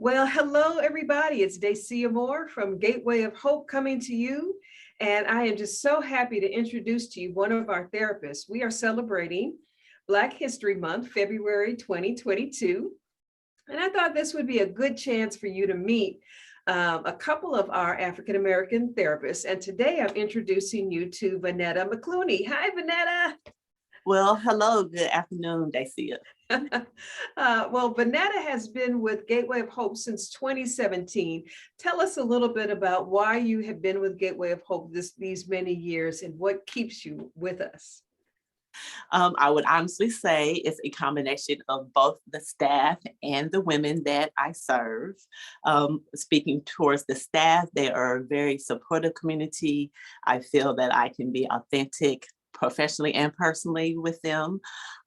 Well, hello, everybody. It's Dacia Moore from Gateway of Hope coming to you. And I am just so happy to introduce to you one of our therapists. We are celebrating Black History Month, February 2022. And I thought this would be a good chance for you to meet a couple of our African-American therapists. And today I'm introducing you to Vonetta Blk. Hi, Vonetta. Well, hello, good afternoon, Dacia. Well, Vonetta has been with Gateway of Hope since 2017. Tell us a little bit about why you have been with Gateway of Hope these many years and what keeps you with us. I would honestly say it's a combination of both the staff and the women that I serve. Speaking towards the staff, they are a very supportive community. I feel that I can be authentic professionally and personally with them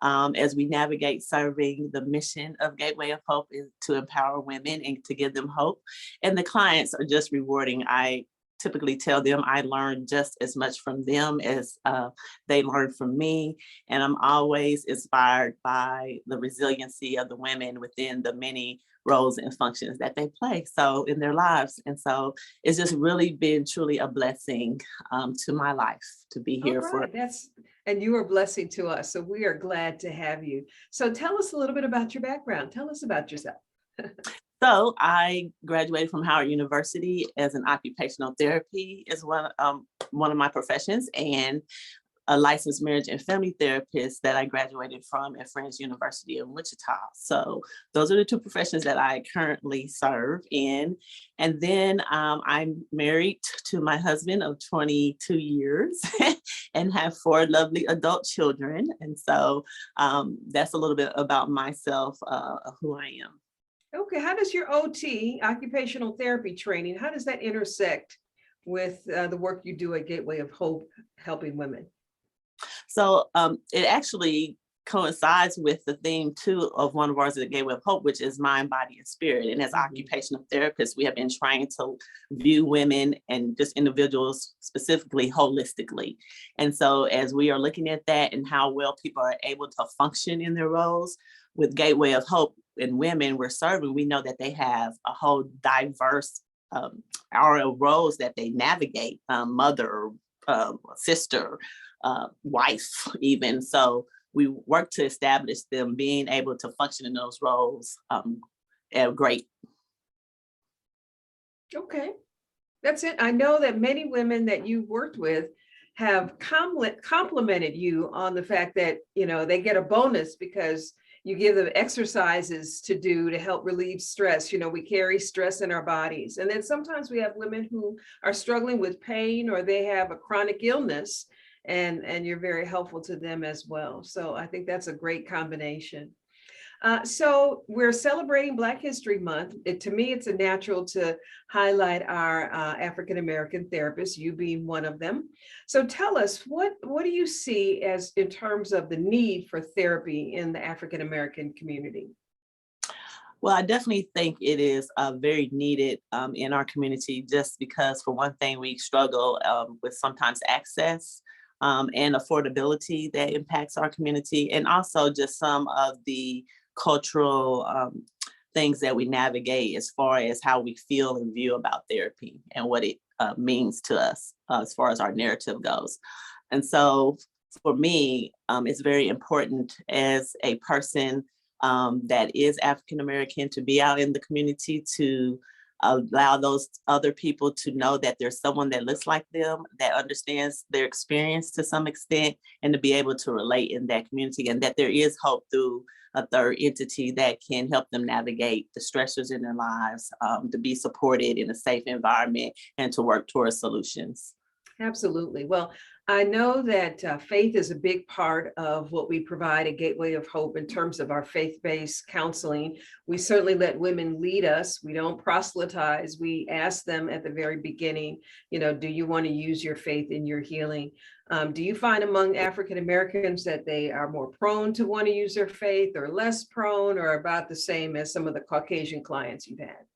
as we navigate serving. The mission of Gateway of Hope is to empower women and to give them hope. And the clients are just rewarding. I typically tell them I learn just as much from them as they learn from me. And I'm always inspired by the resiliency of the women within the many roles and functions that they play in their lives. And so it's just really been truly a blessing to my life to be here for. And you are a blessing to us. So we are glad to have you. So tell us a little bit about your background. Tell us about yourself. So I graduated from Howard University as an occupational therapy is one of my professions, and a licensed marriage and family therapist that I graduated from at Friends University in Wichita. So those are the two professions that I currently serve in. And then I'm married to my husband of 22 years and have 4 lovely adult children. And so that's a little bit about myself, who I am. Okay, how does your OT, occupational therapy training, how does that intersect with the work you do at Gateway of Hope, helping women? So it actually coincides with the theme too of one of ours at Gateway of Hope, which is mind, body, and spirit. And as occupational therapists, we have been trying to view women and just individuals specifically holistically. And so as we are looking at that and how well people are able to function in their roles, with Gateway of Hope and women we're serving, we know that they have a whole diverse area of roles that they navigate, mother, sister, wife, even. So we work to establish them being able to function in those roles great. Okay, that's it. I know that many women that you worked with have complimented you on the fact that, you know, they get a bonus because you give them exercises to do to help relieve stress. You know, we carry stress in our bodies. And then sometimes we have women who are struggling with pain or they have a chronic illness, and you're very helpful to them as well. So I think that's a great combination. So we're celebrating Black History Month. To me, it's a natural to highlight our African-American therapists, you being one of them. So tell us, what do you see as in terms of the need for therapy in the African-American community? Well, I definitely think it is very needed in our community, just because for one thing, we struggle with sometimes access and affordability that impacts our community, and also just some of the cultural things that we navigate as far as how we feel and view about therapy and what it means to us as far as our narrative goes. And so for me, it's very important as a person that is African-American to be out in the community, to allow those other people to know that there's someone that looks like them, that understands their experience to some extent, and to be able to relate in that community, and that there is hope through a third entity that can help them navigate the stressors in their lives, to be supported in a safe environment, and to work towards solutions. Absolutely. Well, I know that faith is a big part of what we provide at Gateway of Hope in terms of our faith-based counseling. We certainly let women lead us. We don't proselytize. We ask them at the very beginning, you know, do you want to use your faith in your healing? Do you find among African Americans that they are more prone to want to use their faith, or less prone, or about the same as some of the Caucasian clients you've had?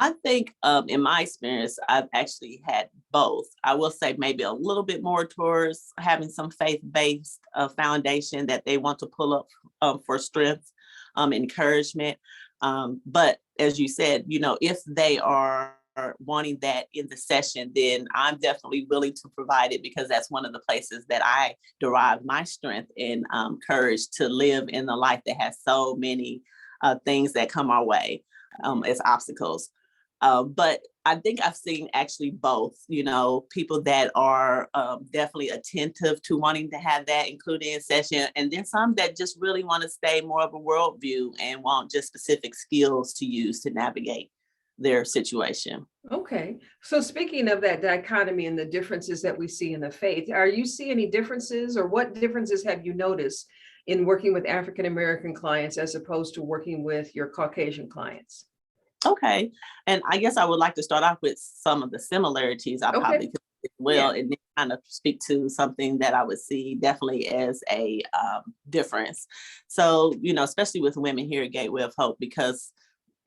I think in my experience, I've actually had both. I will say maybe a little bit more towards having some faith-based foundation that they want to pull up for strength, encouragement. But as you said, if they are wanting that in the session, then I'm definitely willing to provide it, because that's one of the places that I derive my strength and courage to live in a life that has so many things that come our way as obstacles. But I think I've seen actually both, people that are definitely attentive to wanting to have that included in session, and then some that just really want to stay more of a worldview and want just specific skills to use to navigate their situation. Okay. So speaking of that dichotomy and the differences that we see in the faith, are you see any differences, or what differences have you noticed in working with African American clients as opposed to working with your Caucasian clients? Okay. And I guess I would like to start off with some of the similarities I probably Okay. could as well, Yeah. and then kind of speak to something that I would see definitely as a difference. So, especially with women here at Gateway of Hope, because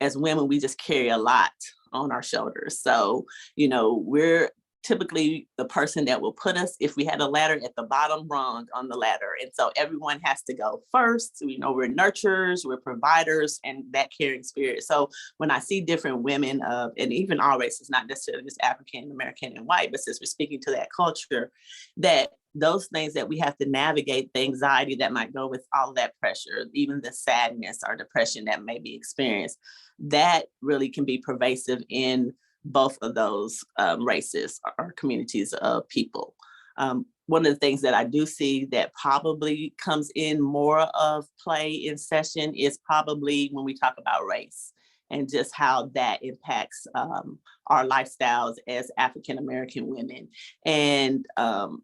as women, we just carry a lot on our shoulders. So, we're typically the person that will put us, if we had a ladder, at the bottom rung on the ladder. And so everyone has to go first. We're nurturers, we're providers, and that caring spirit. So when I see different women and even all races, not necessarily just African American and white, but since we're speaking to that culture, that those things that we have to navigate, the anxiety that might go with all of that pressure, even the sadness or depression that may be experienced, that really can be pervasive in both of those races or communities of people. One of the things that I do see that probably comes in more of play in session is probably when we talk about race and just how that impacts our lifestyles as African American women. And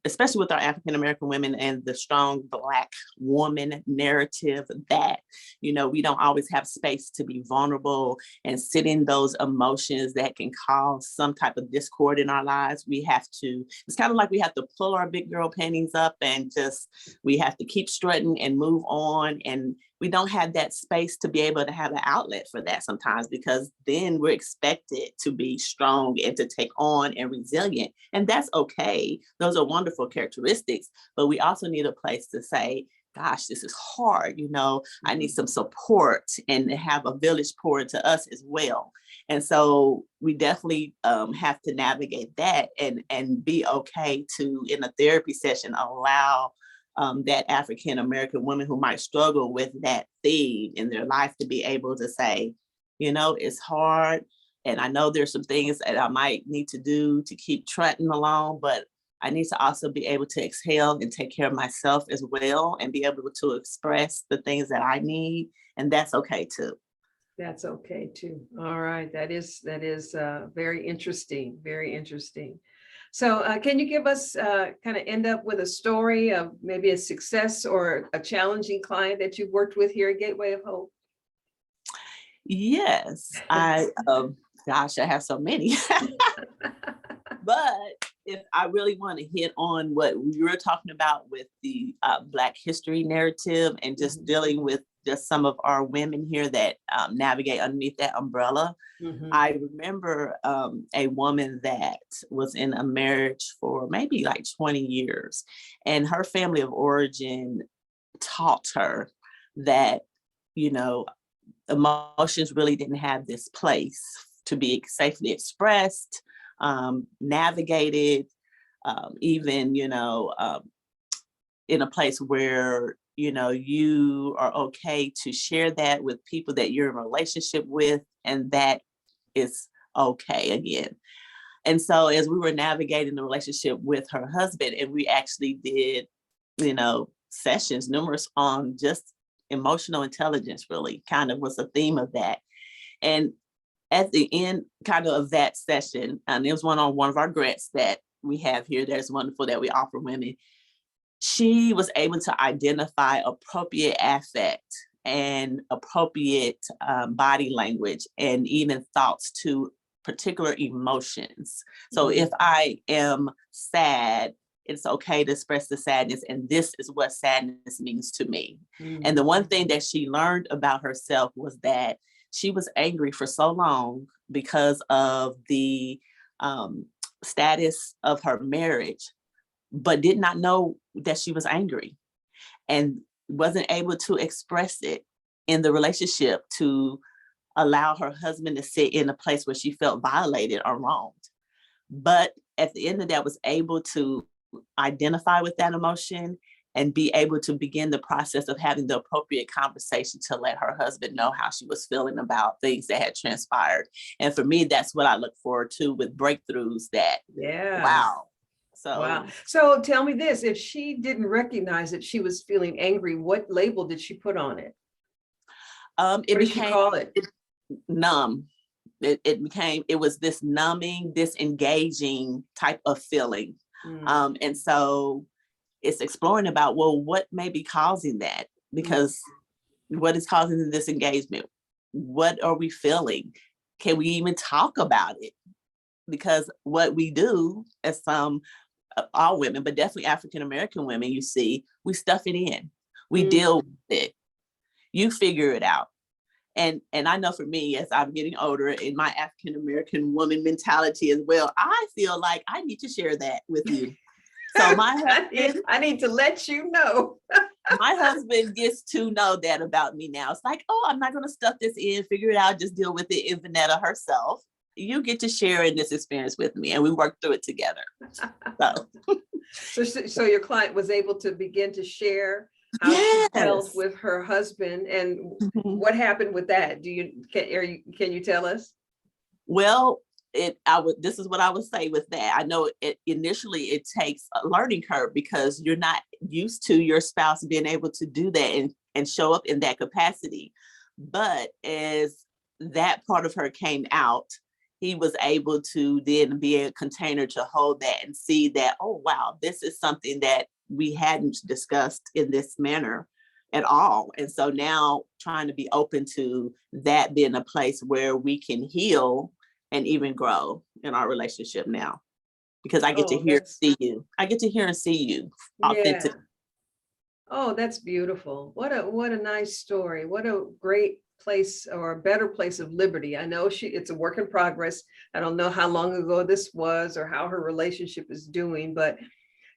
especially with our African American women and the strong Black woman narrative that, we don't always have space to be vulnerable and sit in those emotions that can cause some type of discord in our lives. It's kind of like we have to pull our big girl panties up and we have to keep strutting and move on. And we don't have that space to be able to have an outlet for that sometimes, because then we're expected to be strong and to take on and resilient. And that's okay. Those are wonderful characteristics, but we also need a place to say, gosh, this is hard. I need some support, and to have a village pour into us as well. And so we definitely have to navigate that and be okay to, in a therapy session, allow that African American woman who might struggle with that theme in their life to be able to say, it's hard. And I know there's some things that I might need to do to keep trotting along, but I need to also be able to exhale and take care of myself as well, and be able to express the things that I need. And that's okay too. That's okay too. All right. That is very interesting. Very interesting. So can you give us kind of end up with a story of maybe a success or a challenging client that you've worked with here at Gateway of Hope? Yes, gosh, I have so many. But if I really want to hit on what we were talking about with the Black history narrative and just dealing with just some of our women here that navigate underneath that umbrella, I remember a woman that was in a marriage for maybe like 20 years, and her family of origin taught her that, emotions really didn't have this place to be safely expressed, navigated, even, in a place where, you are okay to share that with people that you're in a relationship with, and that is okay again. And so as we were navigating the relationship with her husband, and we actually did, sessions, numerous on just emotional intelligence, really kind of was a theme of that. And at the end kind of that session, and it was one of our grants that we have here that's wonderful that we offer women, she was able to identify appropriate affect and appropriate body language and even thoughts to particular emotions. So if I am sad, it's okay to express the sadness, and this is what sadness means to me. And the one thing that she learned about herself was that she was angry for so long because of the status of her marriage, but did not know that she was angry and wasn't able to express it in the relationship to allow her husband to sit in a place where she felt violated or wronged. But at the end of that, was able to identify with that emotion and be able to begin the process of having the appropriate conversation to let her husband know how she was feeling about things that had transpired. And for me, that's what I look forward to with breakthroughs that, Yeah. wow. Wow. So tell me this, if she didn't recognize that she was feeling angry, what label did she put on it? It What did she became call it? numb. It was this numbing, disengaging type of feeling. And so it's exploring about, well, what may be causing that? Because what is causing the disengagement? What are we feeling? Can we even talk about it? Because what we do as all women, but definitely African-American women, you see, we stuff it in. We deal with it. You figure it out. And I know for me, as I'm getting older, in my African-American woman mentality as well, I feel like I need to share that with you. So my husband, I need to let you know. my husband gets to know that about me now. It's like, oh, I'm not going to stuff this in, figure it out, just deal with it in Vonetta herself. You get to share in this experience with me, and we work through it together. So your client was able to begin to share how she felt with her husband, and what happened with that? Can you tell us? Well, this is what I would say with that. I know initially it takes a learning curve because you're not used to your spouse being able to do that and show up in that capacity. But as that part of her came out, he was able to then be a container to hold that and see that, oh, wow, this is something that we hadn't discussed in this manner at all. And so now trying to be open to that being a place where we can heal and even grow in our relationship now, because I get to hear and see you. I get to hear and see you authentic. Yeah. Oh, that's beautiful. What a nice story. What a great place, or a better place of liberty. I know it's a work in progress. I don't know how long ago this was or how her relationship is doing, but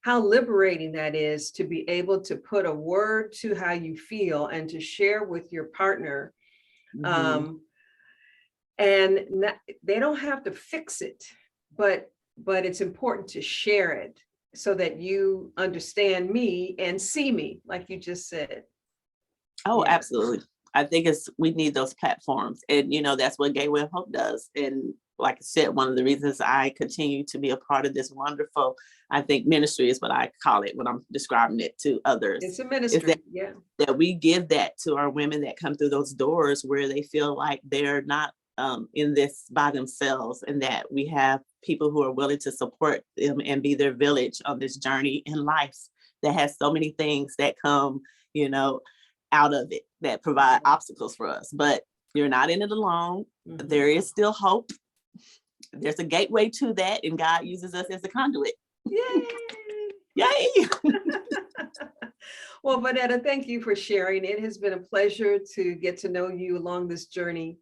how liberating that is to be able to put a word to how you feel and to share with your partner. And they don't have to fix it, but it's important to share it so that you understand me and see me, like you just said. Oh, yeah. Absolutely. I think we need those platforms, and that's what Gateway of Hope does. And like I said, one of the reasons I continue to be a part of this wonderful, I think, ministry is what I call it when I'm describing it to others. It's a ministry, that we give that to our women that come through those doors where they feel like they're not in this by themselves, and that we have people who are willing to support them and be their village on this journey in life that has so many things that come, out of it that provide obstacles for us. But you're not in it alone. There is still hope. There's a gateway to that, and God uses us as a conduit. Yay! Yay! Well, Vonetta, thank you for sharing. It has been a pleasure to get to know you along this journey.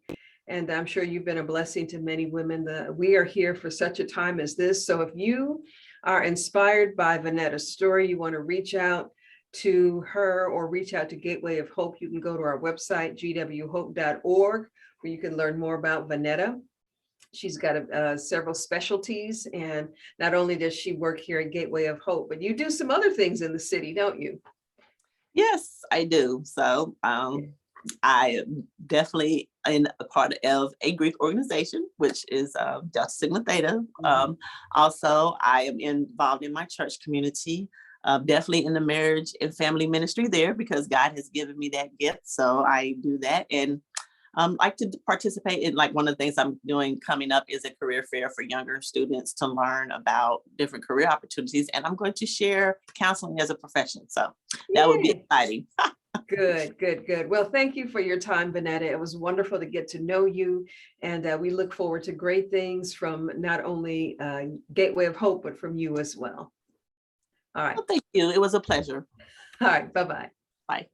And I'm sure you've been a blessing to many women. We are here for such a time as this. So if you are inspired by Vonetta's story, you want to reach out to her or reach out to Gateway of Hope, you can go to our website, gwhope.org, where you can learn more about Vonetta. She's got several specialties, and not only does she work here at Gateway of Hope, but you do some other things in the city, don't you? Yes, I do. So I am definitely in a part of a Greek organization, which is Delta Sigma Theta. Also, I am involved in my church community, definitely in the marriage and family ministry there, because God has given me that gift. So I do that, and like to participate in, like, one of the things I'm doing coming up is a career fair for younger students to learn about different career opportunities. And I'm going to share counseling as a profession. So that would be exciting. Good. Well, thank you for your time, Vonetta. It was wonderful to get to know you. And we look forward to great things from not only Gateway of Hope, but from you as well. All right. Well, thank you. It was a pleasure. All right. Bye-bye. Bye.